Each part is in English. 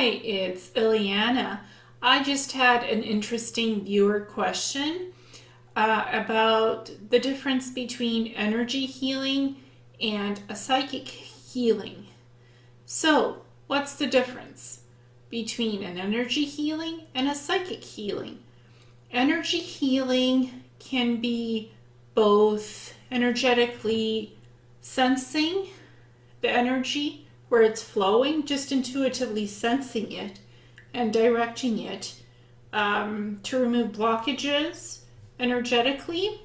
it's Ileana. I just had an interesting viewer question about the difference between energy healing and a psychic healing. So, what's the difference between an energy healing and a psychic healing? Energy healing can be both energetically sensing the energy where it's flowing, just intuitively sensing it and directing it to remove blockages energetically.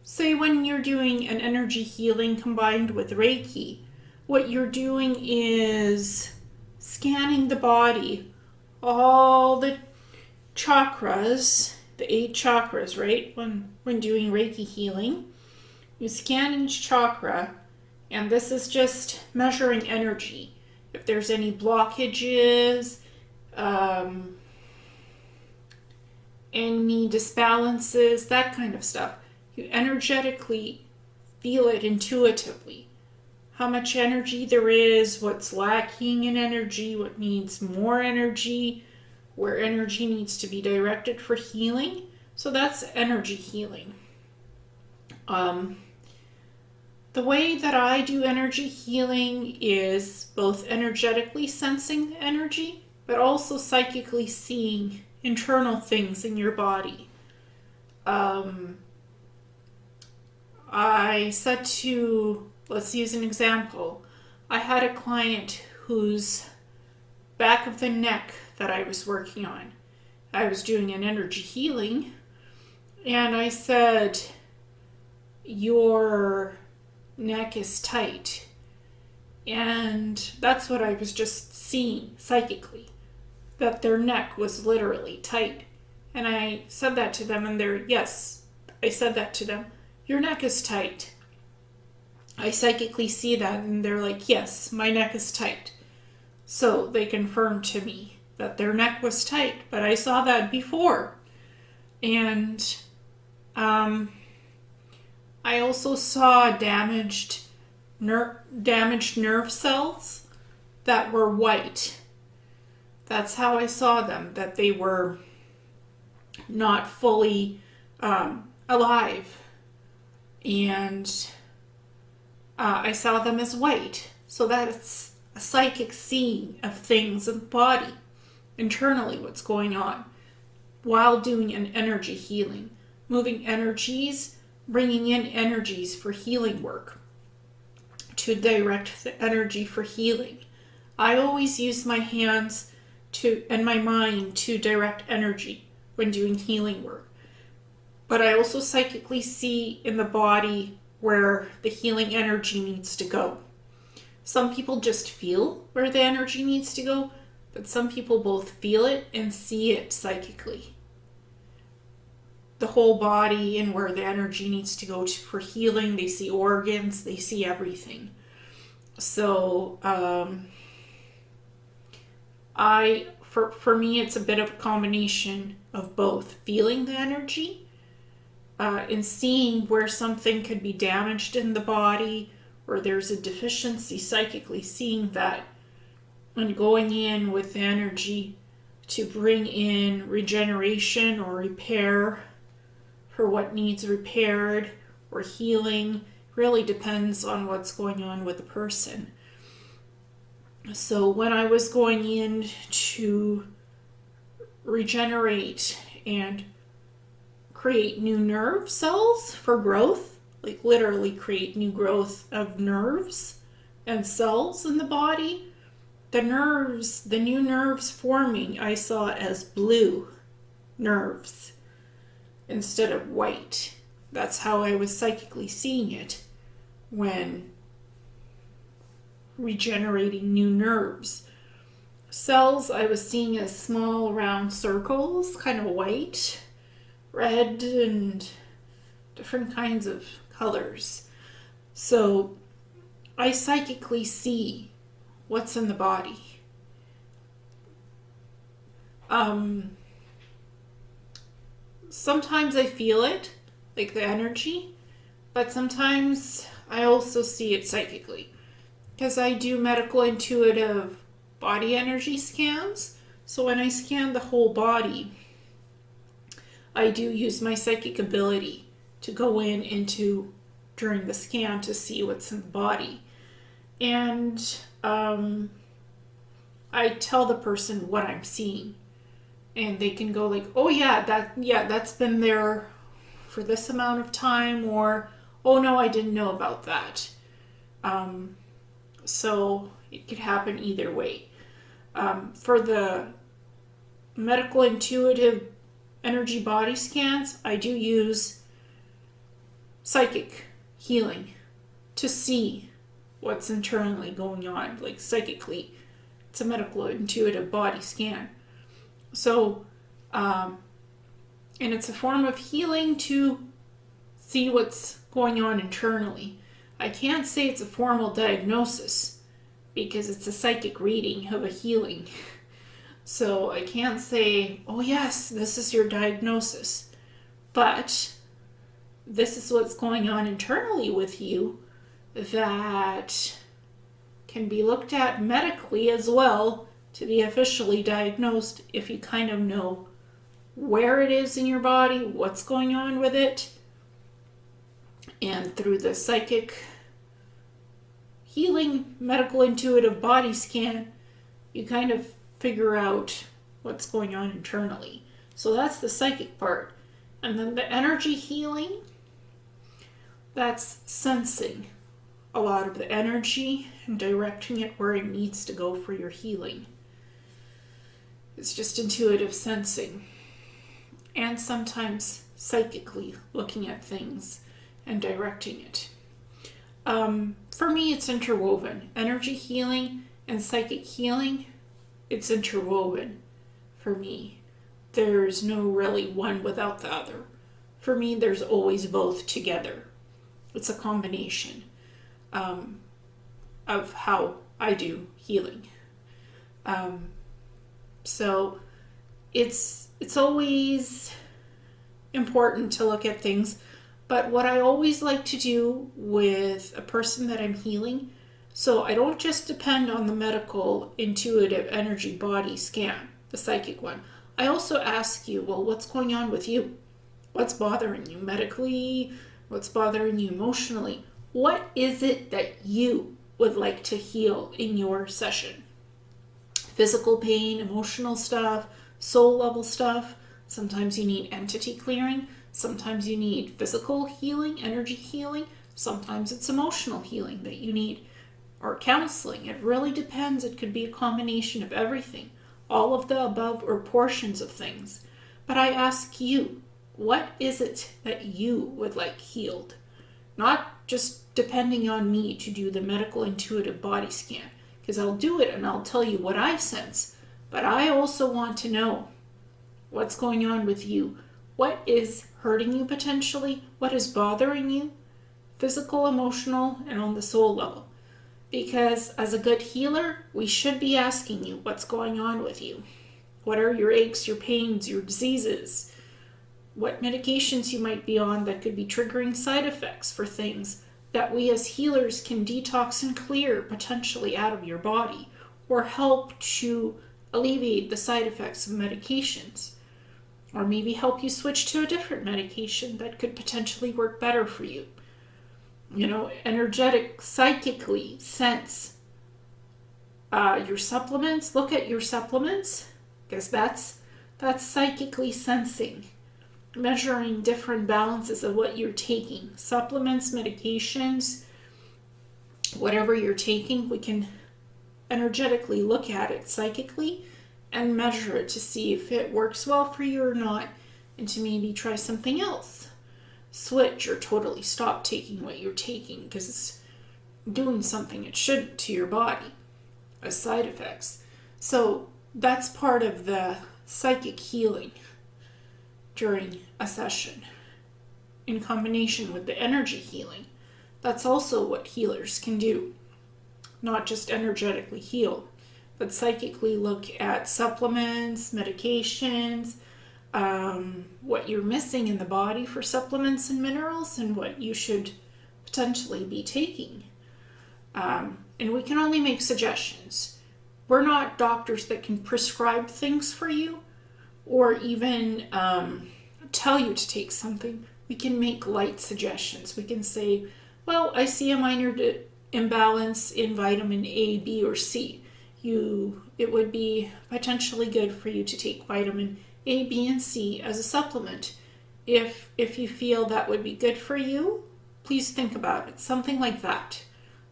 Say when you're doing an energy healing combined with Reiki, what you're doing is scanning the body, all the chakras, the 8 chakras, right? When doing Reiki healing, you scan each chakra, and this is just measuring energy. If there's any blockages, any disbalances, that kind of stuff. You energetically feel it intuitively. How much energy there is, what's lacking in energy, what needs more energy, where energy needs to be directed for healing. So that's energy healing. The way that I do energy healing is both energetically sensing the energy, but also psychically seeing internal things in your body. I said to, let's use an example. I had a client whose back of the neck that I was working on. I was doing an energy healing, and I said, your neck is tight. And that's what I was just seeing psychically, that their neck was literally tight. And I said that to them, and I said that to them. Your neck is tight. I psychically see that, and they're like, yes, my neck is tight. So they confirmed to me that their neck was tight, but I saw that before. And I also saw damaged nerve cells that were white. That's how I saw them, that they were not fully alive. And I saw them as white. So that's a psychic seeing of things in the body, internally what's going on, while doing an energy healing. Moving energies, bringing in energies for healing work, to direct the energy for healing. I always use my hands and my mind to direct energy when doing healing work. But I also psychically see in the body where the healing energy needs to go. Some people just feel where the energy needs to go, but some people both feel it and see it psychically. The whole body and where the energy needs to go for healing. They see organs, they see everything. So for me, it's a bit of a combination of both feeling the energy and seeing where something could be damaged in the body, or there's a deficiency, psychically seeing that and going in with the energy to bring in regeneration or repair for what needs repaired, or healing. Really depends on what's going on with the person. So when I was going in to regenerate and create new nerve cells for growth, like literally create new growth of nerves and cells in the body, the new nerves forming, I saw as blue nerves instead of white. That's how I was psychically seeing it when regenerating new nerves. Cells I was seeing as small round circles, kind of white, red, and different kinds of colors. So I psychically see what's in the body. Sometimes I feel it, like the energy, but sometimes I also see it psychically, because I do medical intuitive body energy scans. So when I scan the whole body, I do use my psychic ability to go into during the scan to see what's in the body. And I tell the person what I'm seeing. And they can go like, oh that's been there for this amount of time, or oh no, I didn't know about that. So it could happen either way. For the medical intuitive energy body scans, I do use psychic healing to see what's internally going on, like psychically. It's a medical intuitive body scan. So, and it's a form of healing to see what's going on internally. I can't say it's a formal diagnosis because it's a psychic reading of a healing. So I can't say, oh yes, this is your diagnosis. But this is what's going on internally with you that can be looked at medically as well to be officially diagnosed if you kind of know where it is in your body, what's going on with it. And through the psychic healing medical intuitive body scan, you kind of figure out what's going on internally. So that's the psychic part. And then the energy healing, that's sensing a lot of the energy and directing it where it needs to go for your healing. It's just intuitive sensing. And sometimes psychically looking at things and directing it. For me, it's interwoven. Energy healing and psychic healing, it's interwoven for me. There's no really one without the other. For me, there's always both together. It's a combination of how I do healing. So it's always important to look at things. But what I always like to do with a person that I'm healing, so I don't just depend on the medical intuitive energy body scan, the psychic one. I also ask you, well, what's going on with you? What's bothering you medically? What's bothering you emotionally? What is it that you would like to heal in your session? Physical pain, emotional stuff, soul level stuff. Sometimes you need entity clearing. Sometimes you need physical healing, energy healing. Sometimes it's emotional healing that you need, or counseling. It really depends. It could be a combination of everything, all of the above or portions of things. But I ask you, what is it that you would like healed? Not just depending on me to do the medical intuitive body scan, because I'll do it and I'll tell you what I sense. But I also want to know what's going on with you. What is hurting you potentially? What is bothering you? Physical, emotional, and on the soul level. Because as a good healer, we should be asking you what's going on with you. What are your aches, your pains, your diseases? What medications you might be on that could be triggering side effects for things that we as healers can detox and clear potentially out of your body, or help to alleviate the side effects of medications. Or maybe help you switch to a different medication that could potentially work better for you. You know, energetic, psychically sense your supplements. Look at your supplements, because that's psychically sensing, measuring different balances of what you're taking. Supplements, medications, whatever you're taking, we can energetically look at it psychically and measure it to see if it works well for you or not, and to maybe try something else. Switch or totally stop taking what you're taking because it's doing something it shouldn't to your body as side effects. So that's part of the psychic healing during a session in combination with the energy healing. That's also what healers can do. Not just energetically heal, but psychically look at supplements, medications, what you're missing in the body for supplements and minerals, and what you should potentially be taking. And we can only make suggestions. we're not doctors that can prescribe things for you or even tell you to take something. We can make light suggestions. We can say, well, I see a minor imbalance in vitamin A, B, or C. It would be potentially good for you to take vitamin A, B, and C as a supplement. If you feel that would be good for you, please think about it. Something like that.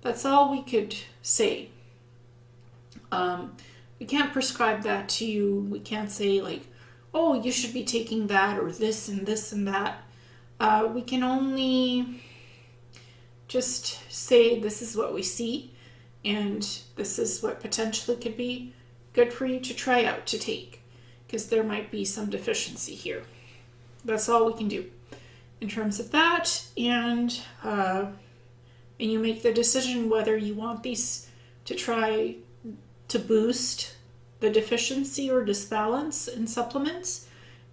That's all we could say. We can't prescribe that to you. We can't say like, oh, you should be taking that or this and this and that. We can only just say this is what we see and this is what potentially could be good for you to try out to take, because there might be some deficiency here. That's all we can do in terms of that, and you make the decision whether you want these to try to boost the deficiency or disbalance in supplements.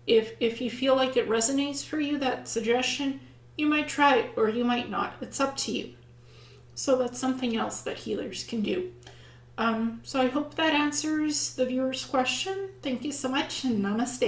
If you feel like it resonates for you, that suggestion, you might try it or you might not. It's up to you. So that's something else that healers can do. So I hope that answers the viewer's question. Thank you so much, and namaste.